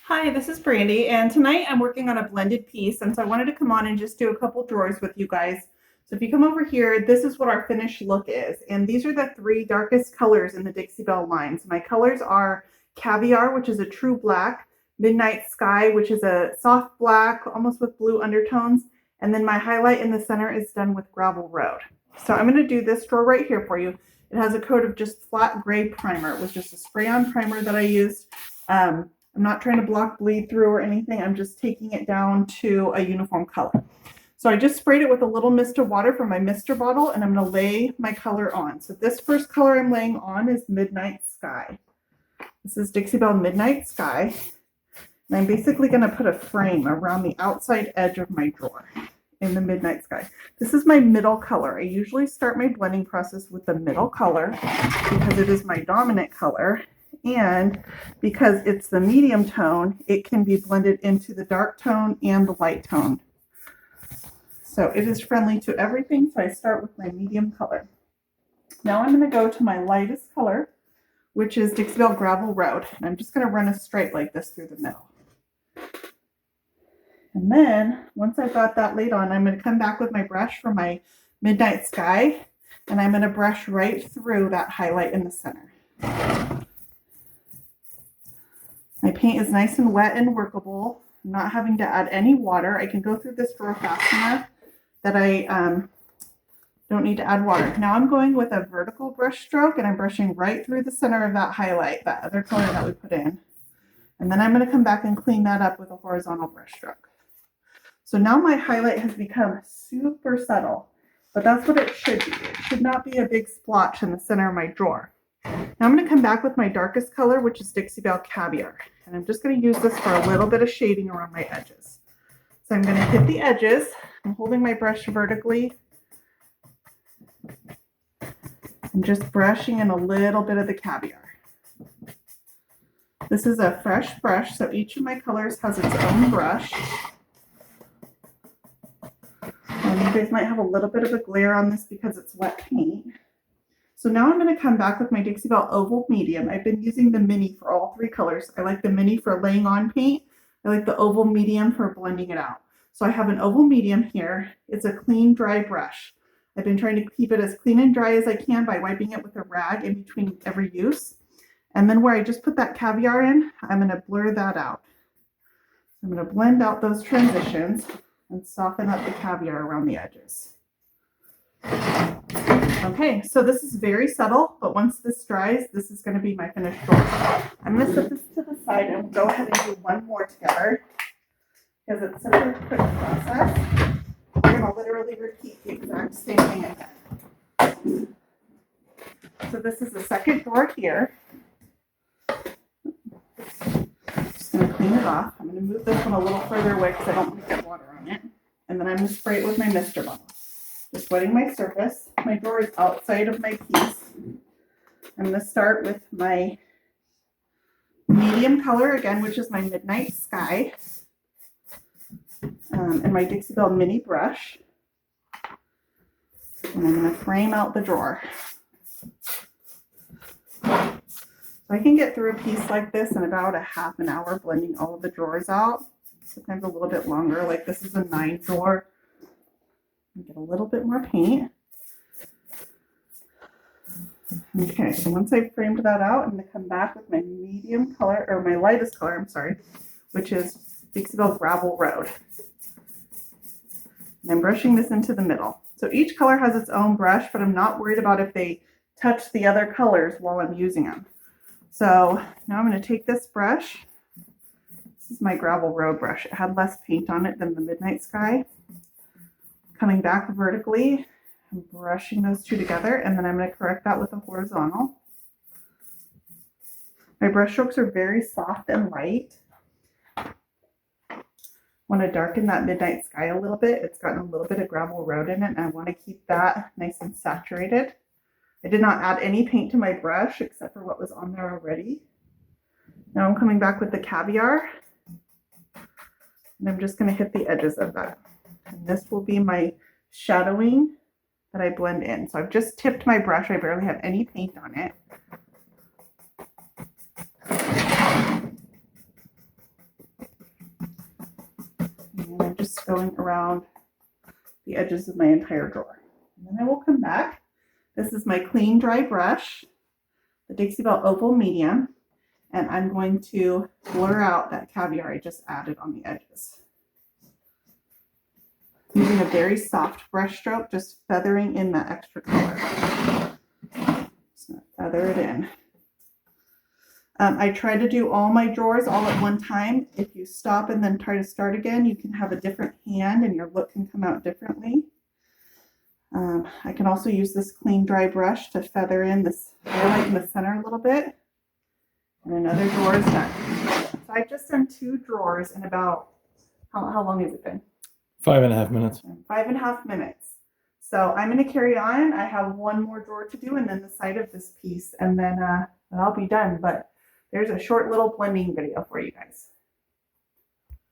Hi, this is Brandy, and tonight I'm working on a blended piece, and so I wanted to come on and just do a couple drawers with you guys. So if you come over here, this is what our finished look is, and these are the three darkest colors in the Dixie Belle line. So my colors are Caviar, which is a true black, Midnight Sky, which is a soft black, almost with blue undertones, and then my highlight in the center is done with Gravel Road. So I'm going to do this drawer right here for you. It has a coat of just flat gray primer. It was just a spray-on primer that I used. I'm not trying to block bleed through or anything. I'm just taking it down to a uniform color. So I just sprayed it with a little mist of water from my mister bottle, and I'm going to lay my color on. So this first color I'm laying on is Midnight Sky. This is Dixie Belle Midnight Sky. And I'm basically going to put a frame around the outside edge of my drawer in the Midnight Sky. This is my middle color. I usually start my blending process with the middle color because it is my dominant color. And because it's the medium tone, it can be blended into the dark tone and the light tone. So it is friendly to everything. So I start with my medium color. Now I'm going to go to my lightest color, which is Dixie Belle Gravel Road. And I'm just going to run a stripe like this through the middle. And then once I've got that laid on, I'm going to come back with my brush for my Midnight Sky. And I'm going to brush right through that highlight in the center. My paint is nice and wet and workable. I'm not having to add any water. I can go through this drawer fast enough that I don't need to add water. Now I'm going with a vertical brush stroke, and I'm brushing right through the center of that highlight, that other color that we put in. And then I'm going to come back and clean that up with a horizontal brush stroke. So now my highlight has become super subtle, but that's what it should be. It should not be a big splotch in the center of my drawer. Now I'm going to come back with my darkest color, which is Dixie Belle Caviar. And I'm just going to use this for a little bit of shading around my edges. So I'm going to hit the edges. I'm holding my brush vertically. I'm just brushing in a little bit of the caviar. This is a fresh brush, so each of my colors has its own brush. And you guys might have a little bit of a glare on this because it's wet paint. So now I'm going to come back with my Dixie Belle Oval Medium. I've been using the mini for all three colors. I like the mini for laying on paint. I like the oval medium for blending it out. So I have an oval medium here. It's a clean, dry brush. I've been trying to keep it as clean and dry as I can by wiping it with a rag in between every use. And then where I just put that caviar in, I'm going to blur that out. I'm going to blend out those transitions and soften up the caviar around the edges. Okay, so this is very subtle, but once this dries, this is going to be my finished drawer. I'm going to set this to the side and go ahead and do one more together because it's such a quick process. We're going to literally repeat the exact same thing again. So this is the second drawer here. Just going to clean it off. I'm going to move this one a little further away because I don't want to get water on it. And then I'm going to spray it with my mister bottle. Just wetting my surface. My drawer is outside of my piece. I'm going to start with my medium color again, which is my Midnight Sky, and my Dixie Belle mini brush. And I'm going to frame out the drawer. So I can get through a piece like this in about a half an hour, blending all of the drawers out. Sometimes a little bit longer, like this is a 9 drawer. Get a little bit more paint. Okay, so once I've framed that out, I'm going to come back with my medium color, or my lightest color, I'm sorry, which is Dixie Belle Gravel Road. And I'm brushing this into the middle. So each color has its own brush, but I'm not worried about if they touch the other colors while I'm using them. So now I'm going to take this brush. This is my Gravel Road brush. It had less paint on it than the Midnight Sky. Coming back vertically and brushing those two together, and then I'm going to correct that with a horizontal. My brush strokes are very soft and light. Want to darken that Midnight Sky a little bit. It's gotten a little bit of Gravel Road in it, and I want to keep that nice and saturated. I did not add any paint to my brush except for what was on there already. Now I'm coming back with the caviar, and I'm just going to hit the edges of that. And this will be my shadowing that I blend in. So I've just tipped my brush. I barely have any paint on it. And I'm just going around the edges of my entire drawer. And then I will come back. This is my clean, dry brush, the Dixie Belle Oval Medium, and I'm going to blur out that caviar I just added on the edges. Using a very soft brush stroke, just feathering in that extra color. Just gonna feather it in. I try to do all my drawers all at one time. If you stop and then try to start again, you can have a different hand and your look can come out differently. I can also use this clean dry brush to feather in this highlight in the center a little bit. And another drawer is done. So I've just done 2 drawers in about, how long has it been? 5.5 minutes. 5.5 minutes. So I'm going to carry on. I have 1 more drawer to do and then the side of this piece, and then I'll be done. But there's a short little blending video for you guys.